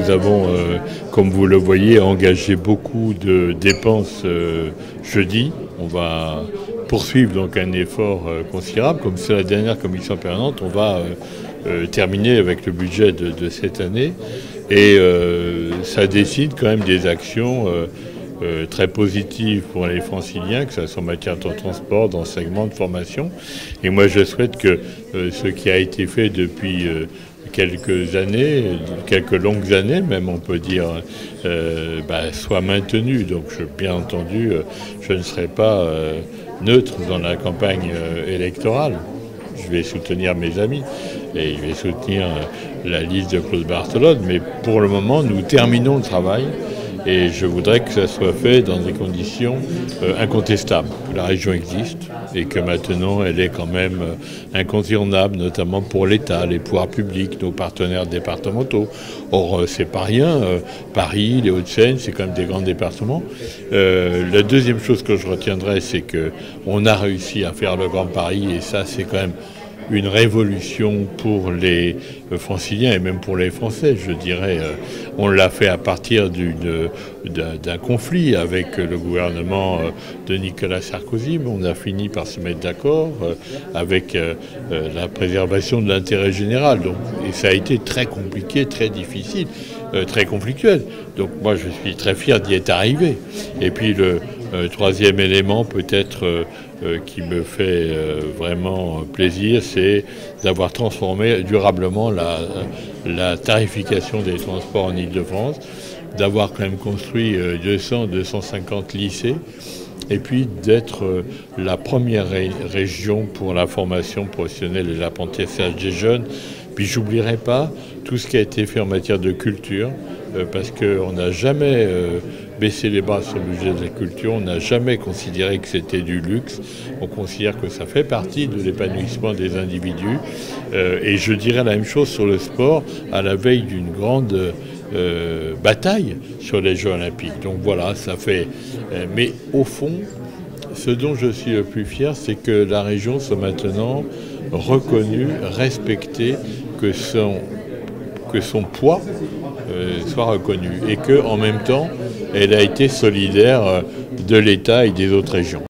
nous avons, comme vous le voyez, engagé beaucoup de dépenses jeudi. On va poursuivre donc un effort considérable. Comme c'est la dernière commission permanente, on va terminer avec le budget de cette année. Et ça décide quand même des actions très positives pour les Franciliens, que ce soit en matière de transport, d'enseignement, de formation. Et moi, je souhaite que ce qui a été fait depuis quelques années, quelques longues années même, on peut dire, soit maintenu. Donc, bien entendu, je ne serai pas neutre dans la campagne électorale. Je vais soutenir mes amis et je vais soutenir la liste de Claude Barthelode. Mais pour le moment, nous terminons le travail et je voudrais que ça soit fait dans des conditions incontestables. La région existe et que maintenant elle est quand même incontournable, notamment pour l'État, les pouvoirs publics, nos partenaires départementaux. Or, c'est pas rien. Paris, les Hauts-de-Seine, c'est quand même des grands départements. La deuxième chose que je retiendrai, c'est qu'on a réussi à faire le Grand Paris et ça, c'est quand même une révolution pour les Franciliens et même pour les Français, je dirais. On l'a fait à partir d'un conflit avec le gouvernement de Nicolas Sarkozy, mais on a fini par se mettre d'accord avec la préservation de l'intérêt général. Donc, et ça a été très compliqué, très difficile, très conflictuel. Donc moi, je suis très fier d'y être arrivé. Et puis le troisième élément peut-être qui me fait vraiment plaisir, c'est d'avoir transformé durablement la tarification des transports en Île-de-France, d'avoir quand même construit 200-250 lycées, et puis d'être la première région pour la formation professionnelle et l'apprentissage des jeunes. Puis j'oublierai pas tout ce qui a été fait en matière de culture, parce qu'on n'a jamais baissé les bras sur le budget de la culture, on n'a jamais considéré que c'était du luxe, on considère que ça fait partie de l'épanouissement des individus. Et je dirais la même chose sur le sport, à la veille d'une grande bataille sur les Jeux Olympiques. Donc voilà, ça fait... mais au fond, ce dont je suis le plus fier, c'est que la région soit maintenant reconnue, respectée, que son poids soit reconnu et qu'en même temps, elle a été solidaire de l'État et des autres régions.